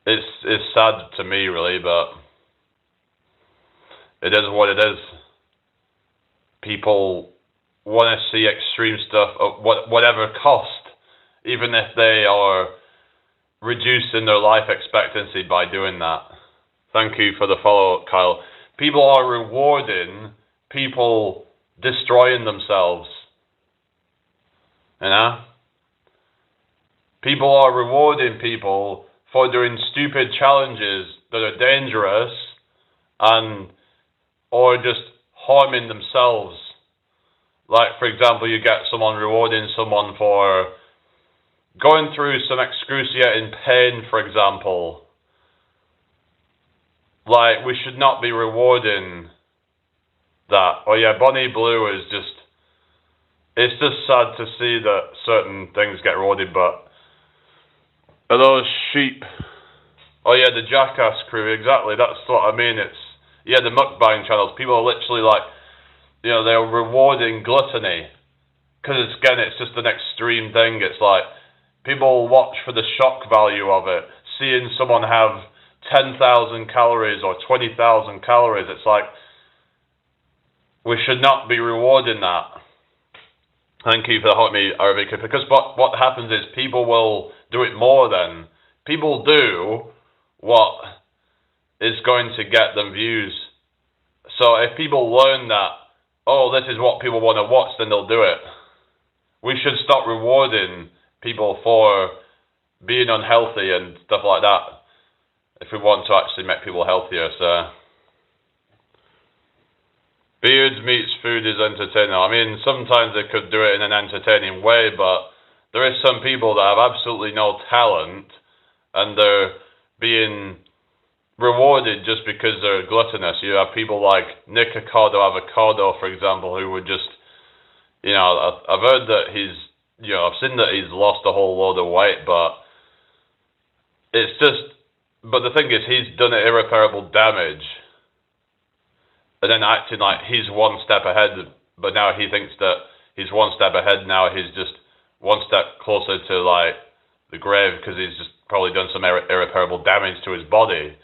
It's sad to me, really, but it is what it is. People want to see extreme stuff at whatever cost, even if they are reducing their life expectancy by doing that. Thank you for the follow-up, Kyle. People are rewarding people destroying themselves. People are rewarding people for doing stupid challenges that are dangerous or just harming themselves. Like, for example, you get someone rewarding someone for going through some excruciating pain, for example. Like, we should not be rewarding that. Oh yeah, Bonnie Blue is just, it's just sad to see that certain things get rewarded, but are those sheep? Oh yeah, the Jackass crew, exactly, that's what I mean. It's, yeah, the mukbang channels, people are literally like, they're rewarding gluttony, because again, it's just an extreme thing. It's like, people watch for the shock value of it, seeing someone have 10,000 calories or 20,000 calories. It's like, we should not be rewarding that. Thank you for helping me, Arvika, because what happens is people will do it more then. People do what is going to get them views. So if people learn that, oh, this is what people want to watch, then they'll do it. We should stop rewarding people for being unhealthy and stuff like that if we want to actually make people healthier. So beards meets food is entertaining. I mean, sometimes they could do it in an entertaining way, but there is some people that have absolutely no talent and they're being rewarded just because they're gluttonous. You have people like Nick Avocado, for example, who would just, you know, I've heard that he's, you know, I've seen that he's lost a whole load of weight, but it's just, but the thing is, he's done irreparable damage, and then acting like he's one step ahead, but now he thinks that he's one step ahead, now he's just one step closer to, like, the grave, because he's just probably done some irreparable damage to his body.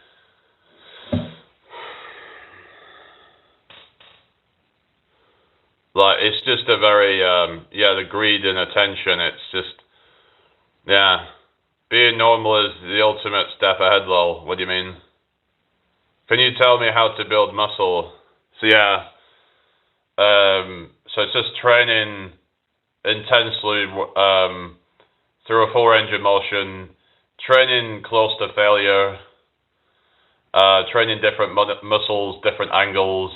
Like, it's just a very, the greed and attention, it's just, yeah. Being normal is the ultimate step ahead, lol. What do you mean? Can you tell me how to build muscle? So, yeah. So it's just training intensely through a full range of motion, training close to failure, training different muscles, different angles,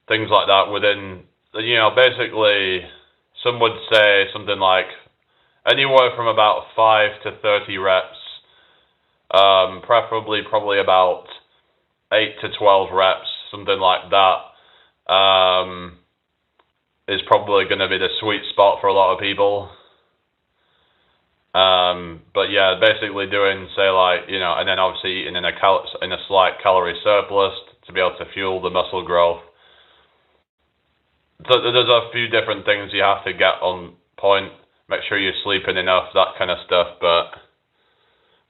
things like that within, you know, basically, some would say something like anywhere from about 5 to 30 reps, preferably probably about 8 to 12 reps, something like that, is probably going to be the sweet spot for a lot of people. But yeah, basically doing, say, like, you know, and then obviously eating in a slight calorie surplus to be able to fuel the muscle growth. So there's a few different things you have to get on point. Make sure you're sleeping enough, that kind of stuff. But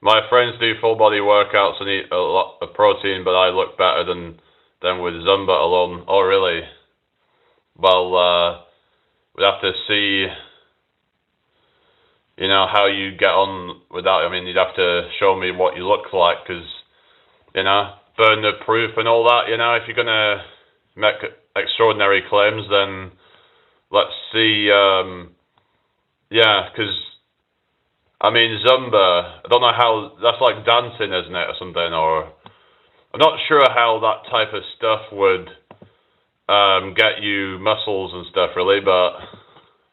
my friends do full body workouts and eat a lot of protein, but I look better than them with Zumba alone. Oh, really? Well, we'd have to see, you know, how you get on with that. I mean, you'd have to show me what you look like, because, you know, burn the proof and all that, you know, if you're going to make extraordinary claims, then let's see, yeah, because, I mean, Zumba, I don't know how, that's like dancing, isn't it, or something, or, I'm not sure how that type of stuff would get you muscles and stuff, really, but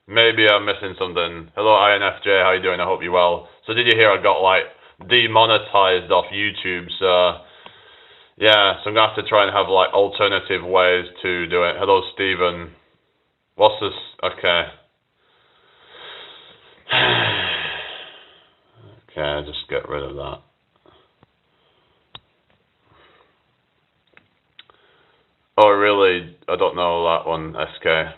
maybe I'm missing something. Hello, INFJ, how you doing? I hope you're well. So did you hear I got, like, demonetized off YouTube, so, yeah, so I'm going to have to try and have, like, alternative ways to do it. Hello, Stephen. What's this? Okay. Okay, just get rid of that. Oh, really? I don't know that one, SK.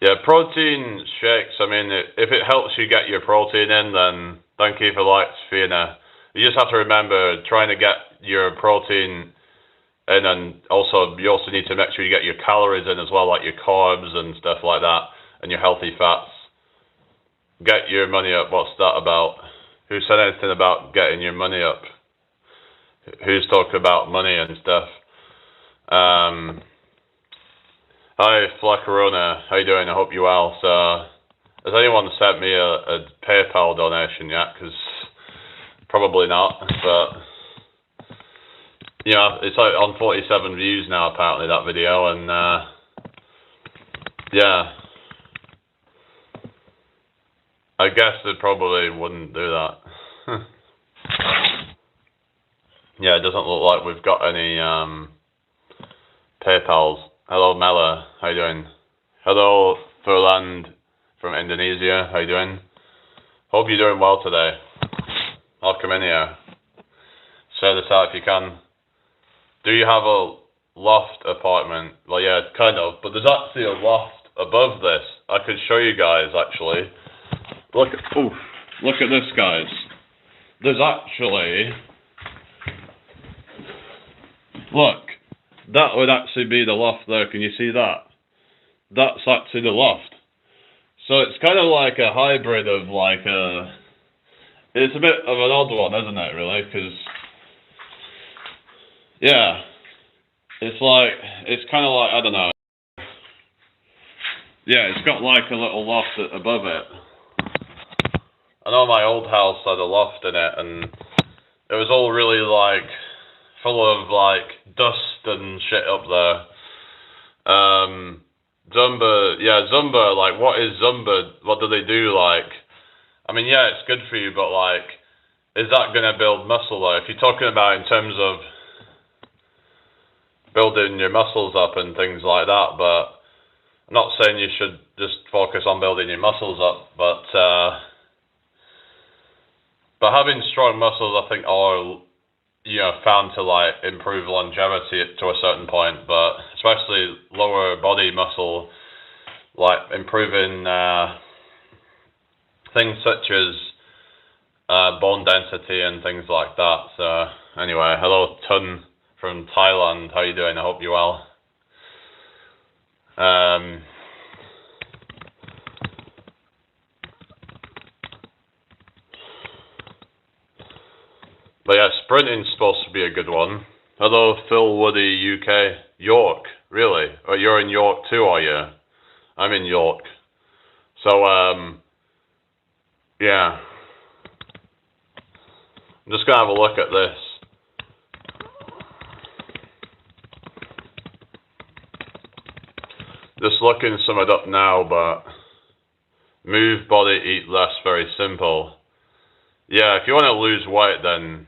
Yeah, protein shakes, I mean, if it helps you get your protein in, then thank you for likes, Fiona. You just have to remember trying to get your protein in, and also you also need to make sure you get your calories in as well, like your carbs and stuff like that, and your healthy fats. Get your money up, what's that about? Who said anything about getting your money up? Who's talking about money and stuff? Hi, Flacarona, how you doing? I hope you're well. So, has anyone sent me a PayPal donation yet? Because probably not, but you know, it's like on 47 views now, apparently, that video, and yeah, I guess they probably wouldn't do that. Yeah, it doesn't look like we've got any PayPals. Hello, Mela, how you doing? Hello, Furland from Indonesia, how you doing? Hope you're doing well today. I'll come in here. Share this out if you can. Do you have a loft apartment? Well, yeah, kind of, but there's actually a loft above this. I could show you guys, actually. Look at this, guys. there's actually, look, that would actually be the loft there. Can you see that? That's actually the loft. So it's kind of like a hybrid of like a, it's a bit of an odd one, isn't it, really? Because, yeah, it's like, it's kind of like, I don't know. Yeah, it's got like a little loft above it. I know my old house had a loft in it, and it was all really like full of like dust and shit up there. Zumba, like what is Zumba? What do they do? Like, I mean, yeah, it's good for you, but like, is that gonna build muscle though? If you're talking about in terms of building your muscles up and things like that, but I'm not saying you should just focus on building your muscles up, but having strong muscles, I think, are, you know, found to like improve longevity to a certain point, but especially lower body muscle, like improving things such as bone density and things like that. So anyway, hello Tun from Thailand, how you doing? I hope you're well. But yeah, sprinting's supposed to be a good one. Hello, Phil Woody, UK. York, really? Oh, you're in York too, are you? I'm in York. So, yeah. I'm just gonna have a look at this. Just looking some of it up now, but move body, eat less, very simple. Yeah, if you want to lose weight, then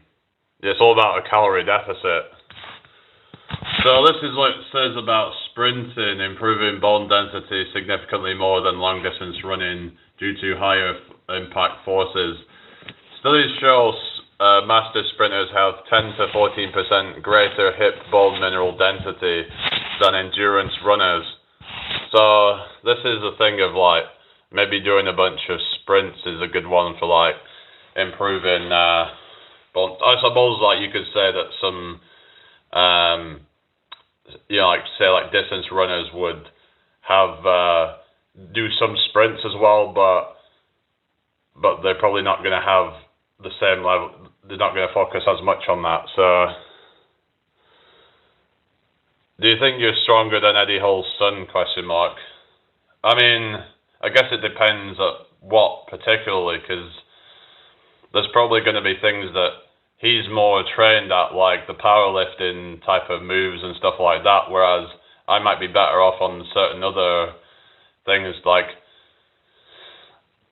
it's all about a calorie deficit. So this is what it says about sprinting, improving bone density significantly more than long distance running due to higher impact forces. Studies show master sprinters have 10 to 14% greater hip bone mineral density than endurance runners. So this is the thing of like, maybe doing a bunch of sprints is a good one for like improving bone. I suppose like you could say that some you know, like say like distance runners would have do some sprints as well, but they're probably not going to have the same level. They're not going to focus as much on that. So, do you think you're stronger than Eddie Hall's son? Question mark. I mean, I guess it depends at what particularly, because there's probably going to be things that he's more trained at, like the powerlifting type of moves and stuff like that, whereas I might be better off on certain other things, like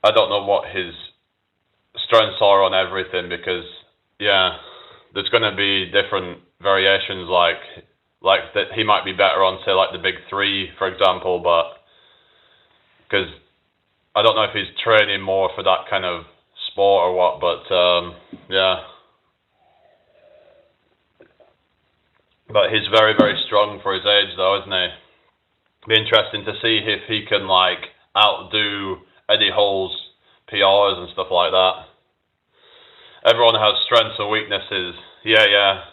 I don't know what his strengths are on everything, because yeah, there's going to be different variations, like that he might be better on, say, like the big three, for example, but because I don't know if he's training more for that kind of sport or what, but yeah. But he's very, very strong for his age, though, isn't he? Be interesting to see if he can like outdo Eddie Hall's PRs and stuff like that. Everyone has strengths and weaknesses. Yeah.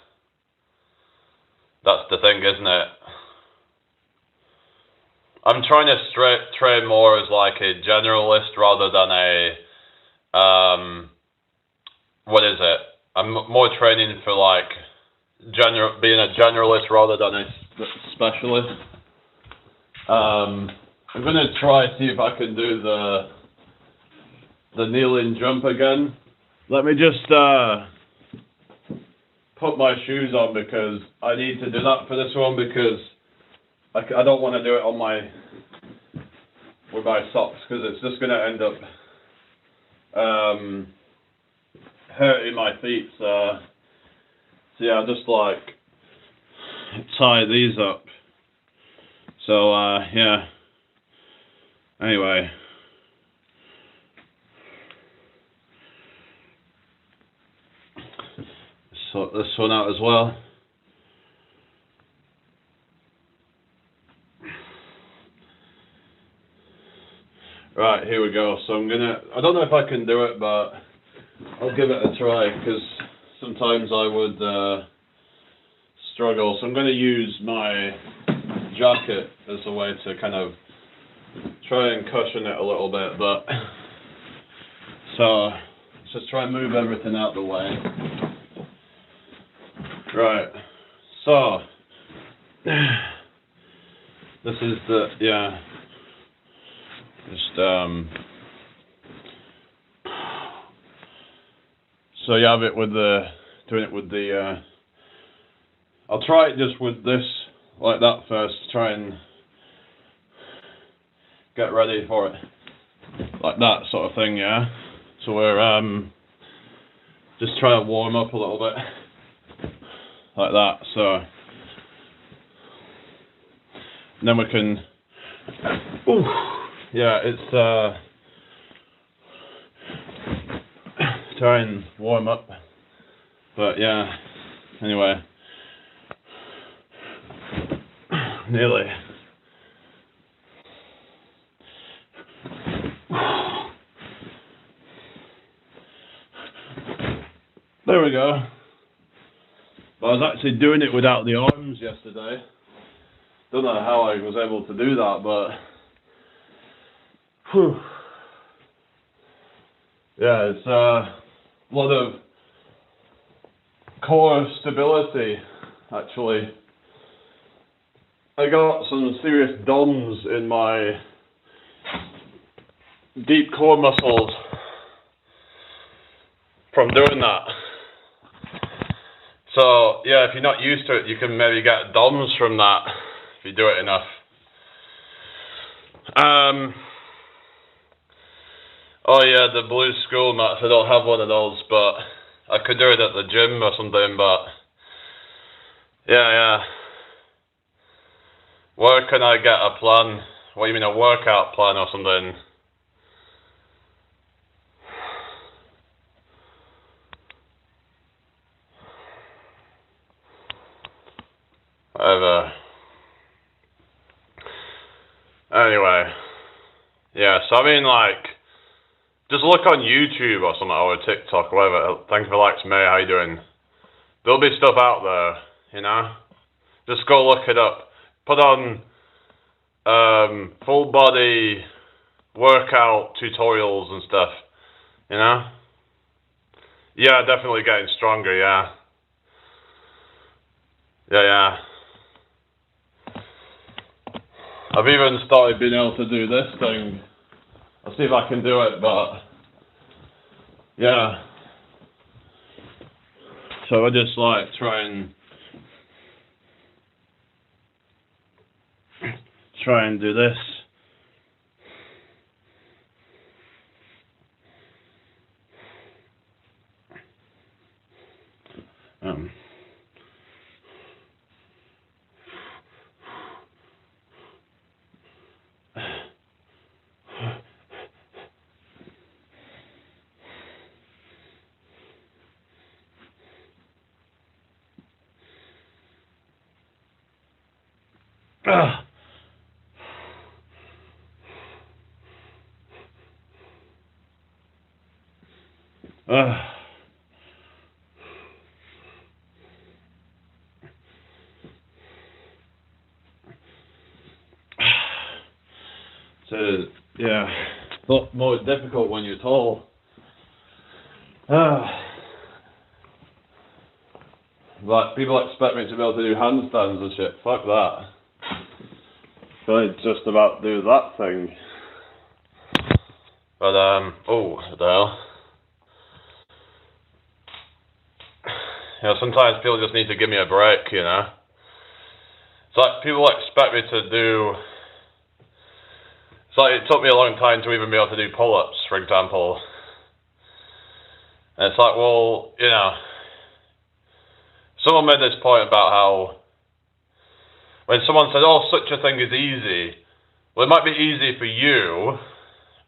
That's the thing, isn't it? I'm trying to train more as like a generalist rather than a what is it? I'm more training for like being a generalist rather than a specialist. I'm gonna try see if I can do the kneeling jump again. Let me just put my shoes on, because I need to do that for this one, because I don't want to do it with my socks, because it's just gonna end up hurting my feet. So yeah, I'll just like tie these up. So yeah. Anyway. Sort this one out as well. Right, here we go. So I don't know if I can do it, but I'll give it a try, because sometimes I would struggle. So I'm going to use my jacket as a way to kind of try and cushion it a little bit, but so let's just try and move everything out the way. Right, so this is the, yeah, just so you have it with the, doing it with the, I'll try it just with this, like that first, try and get ready for it, like that sort of thing, yeah? So we're, just try to warm up a little bit, like that, so, and then we can, ooh, yeah, it's, try and warm up, but yeah, anyway, nearly. There we go. But I was actually doing it without the arms yesterday. Don't know how I was able to do that, but whew. Yeah, it's a lot of core stability, actually. I got some serious DOMs in my deep core muscles from doing that. So, yeah, if you're not used to it, you can maybe get DOMs from that, if you do it enough. Oh yeah, the blue school mats, I don't have one of those, but I could do it at the gym or something, but yeah. Where can I get a plan? What do you mean, a workout plan or something? Whatever. Anyway. Yeah, so I mean, like, just look on YouTube or something, or TikTok, or whatever. Thanks for likes, May, how you doing? There'll be stuff out there, you know? Just go look it up. Put on full body workout tutorials and stuff, you know? Yeah, definitely getting stronger, yeah. Yeah. I've even started being able to do this thing. I'll see if I can do it, but yeah. So I just like try and do this. So yeah, a lot more difficult when you're tall. Like, people expect me to be able to do handstands and shit. Fuck that. Can I just about do that thing? But oh, what the hell? You know, sometimes people just need to give me a break, you know? It's like people expect me to do... It's like it took me a long time to even be able to do pull-ups, for example. And it's like, well, you know... Someone made this point about how... When someone said, oh, such a thing is easy. Well, it might be easy for you,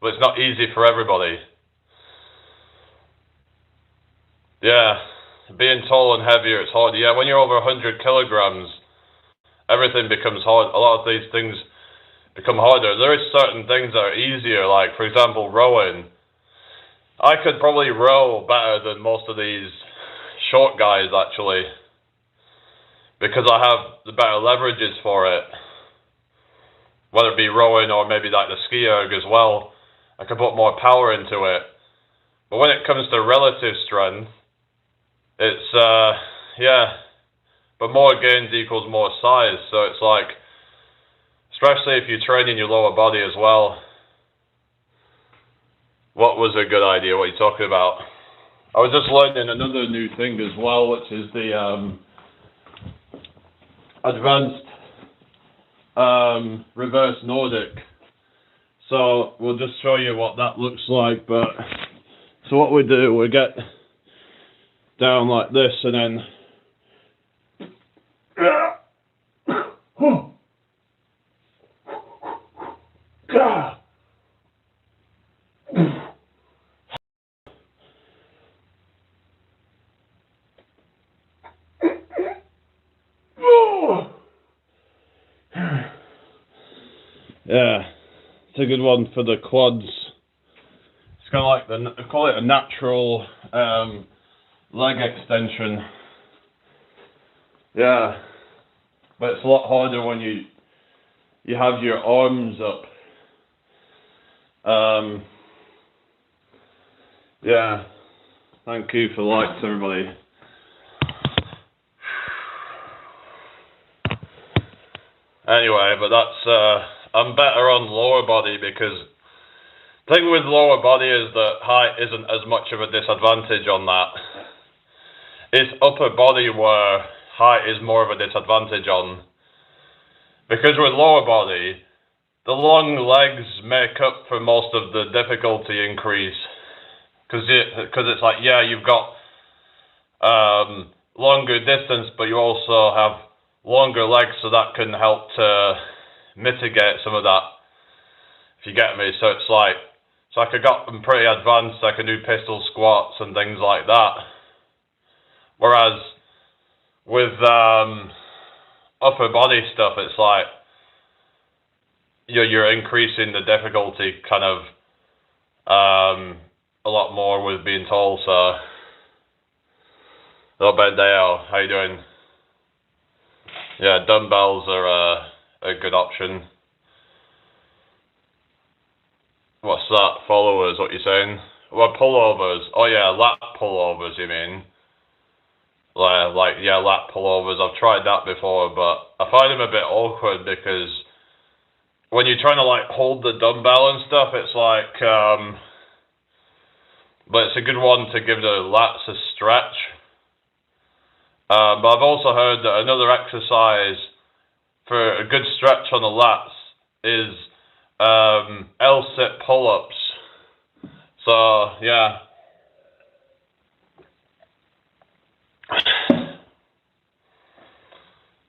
but it's not easy for everybody. Yeah. Being tall and heavier, it's hard. Yeah, when you're over 100 kilograms, everything becomes hard. A lot of these things become harder. There is certain things that are easier, like, for example, rowing. I could probably row better than most of these short guys actually, because I have the better leverages for it. Whether it be rowing or maybe like the ski erg as well, I can put more power into it. But when it comes to relative strength, it's but more gains equals more size. So it's like, especially if you train in your lower body as well. What was a good idea? What are you talking about? I was just learning another new thing as well, which is the advanced reverse Nordic. So we'll just show you what that looks like. But so what we do, we get down like this, and then yeah, it's a good one for the quads. It's kind of like I call it a natural leg extension. Yeah, but it's a lot harder when you have your arms up. Yeah, thank you for likes, everybody. Anyway, but that's I'm better on lower body, because the thing with lower body is that height isn't as much of a disadvantage on that. It's upper body where height is more of a disadvantage on. Because with lower body, the long legs make up for most of the difficulty increase. Because it's like, yeah, you've got longer distance, but you also have longer legs, so that can help to mitigate some of that, if you get me. So it's like, so I got them pretty advanced. I can do pistol squats and things like that. Whereas with upper body stuff, it's like you're increasing the difficulty kind of a lot more with being tall. So, hello Bendeo, how you doing? Yeah, dumbbells are a good option. What's that? Followers, what you saying? Well, pullovers. Oh yeah, lat pullovers, you mean? Like yeah, lat pullovers. I've tried that before, but I find them a bit awkward, because when you're trying to like hold the dumbbell and stuff, it's like, but it's a good one to give the lats a stretch. But I've also heard that another exercise for a good stretch on the lats is L-sit pull-ups. So yeah.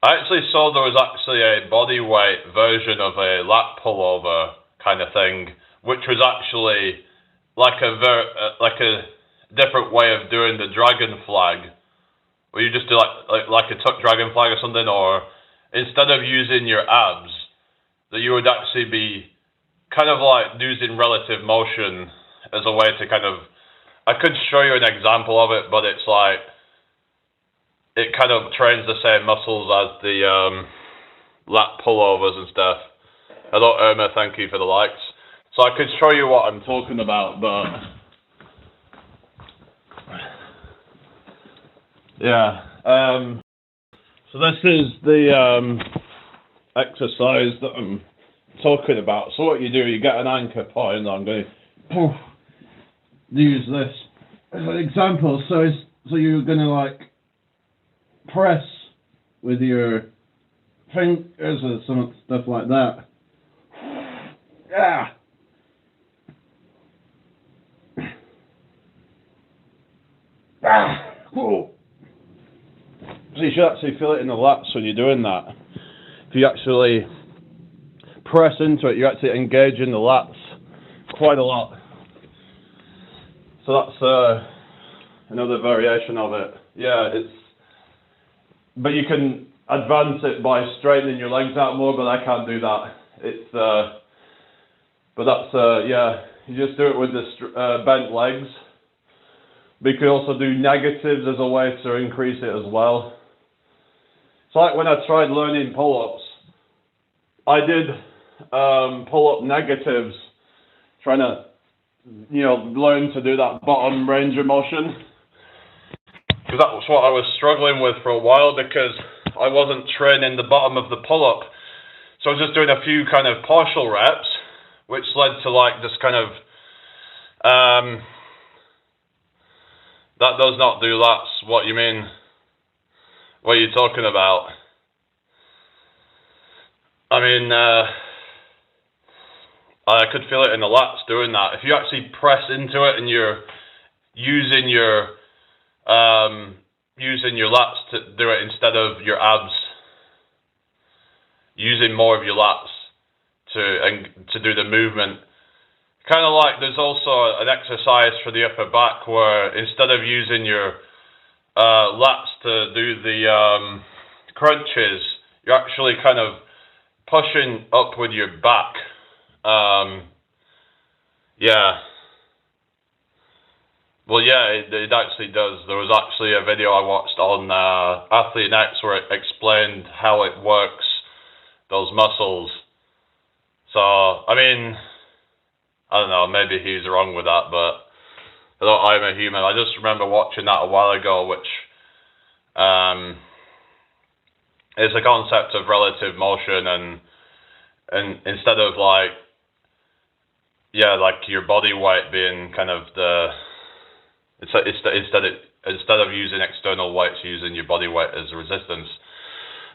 I actually saw there was actually a body weight version of a lat pullover kind of thing, which was actually like a different way of doing the dragon flag, where you just do like a tuck dragon flag or something, or instead of using your abs, that you would actually be kind of like using relative motion as a way to kind of, I could show you an example of it, but it's like, it kind of trains the same muscles as the lat pullovers and stuff. Hello Irma, thank you for the likes. So I could show you what I'm talking about, but yeah. So this is the exercise that I'm talking about. So what you do, you get an anchor point. I'm going to use this as an example. So you're going to like press with your fingers or some stuff like that. Yeah. Cool. So you should actually feel it in the lats when you're doing that. If you actually press into it, you actually engage in the lats quite a lot. So that's another variation of it. Yeah, but you can advance it by straightening your legs out more, but I can't do that. But that's, yeah, you just do it with the bent legs. But you could also do negatives as a way to increase it as well. It's like when I tried learning pull-ups, I did pull-up negatives, trying to, learn to do that bottom range of motion. Because that was what I was struggling with for a while, because I wasn't training the bottom of the pull-up. So I was just doing a few kind of partial reps, which led to like this kind of, that does not do lats. What you mean? What are you talking about? I mean, I could feel it in the lats doing that. If you actually press into it and you're using your lats to do it instead of your abs, using more of your lats to do the movement. Kind of like there's also an exercise for the upper back where instead of using your lats to do the crunches, you're actually kind of pushing up with your back. Yeah. Well, yeah, it actually does. There was actually a video I watched on Athlete X where it explained how it works, those muscles. So, I mean, I don't know, maybe he's wrong with that, but I'm a human. I just remember watching that a while ago, which is a concept of relative motion, and instead of like, yeah, like your body weight being kind of instead of using external weights, using your body weight as resistance.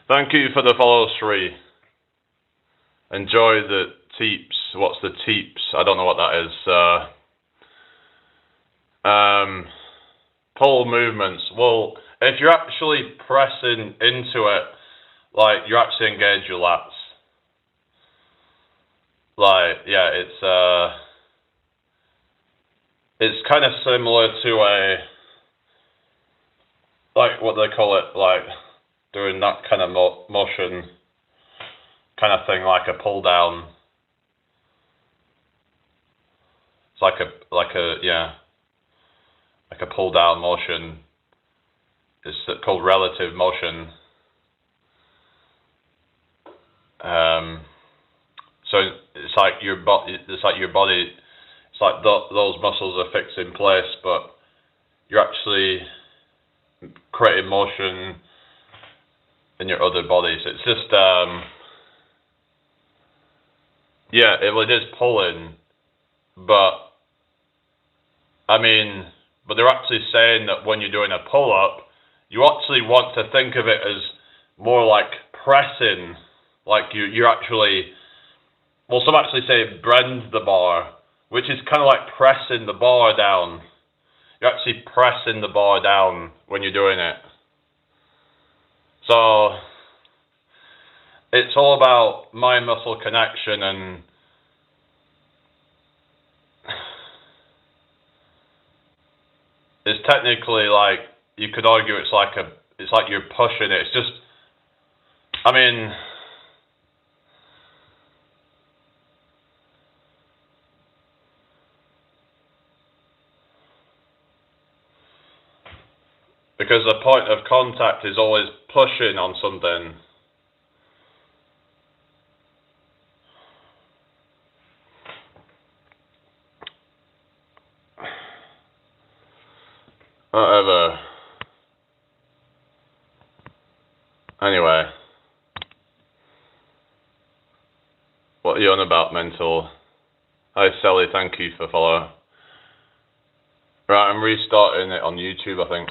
Thank you for the follow, Sri. Enjoy the teeps. What's the teeps? I don't know what that is. Pull movements. Well, if you're actually pressing into it, like you actually engage your lats. Like, yeah, it's kind of similar to a, like what they call it, like doing that kind of motion kind of thing, like a pull down. It's like a pull down motion. It's called relative motion. So it's like your body. It's like your body. It's like those muscles are fixed in place, but you're actually creating motion in your other bodies. It's just yeah, it is pulling, but I mean, but they're actually saying that when you're doing a pull-up, you actually want to think of it as more like pressing, like you're actually, well, some actually say bend the bar, which is kind of like pressing the bar down. You're actually pressing the bar down when you're doing it. So it's all about mind-muscle connection, and it's technically like, you could argue it's like you're pushing it. It's just, I mean, because the point of contact is always pushing on something. Whatever. Anyway. What are you on about, mental? Hi, Sally, thank you for follow. Right, I'm restarting it on YouTube, I think.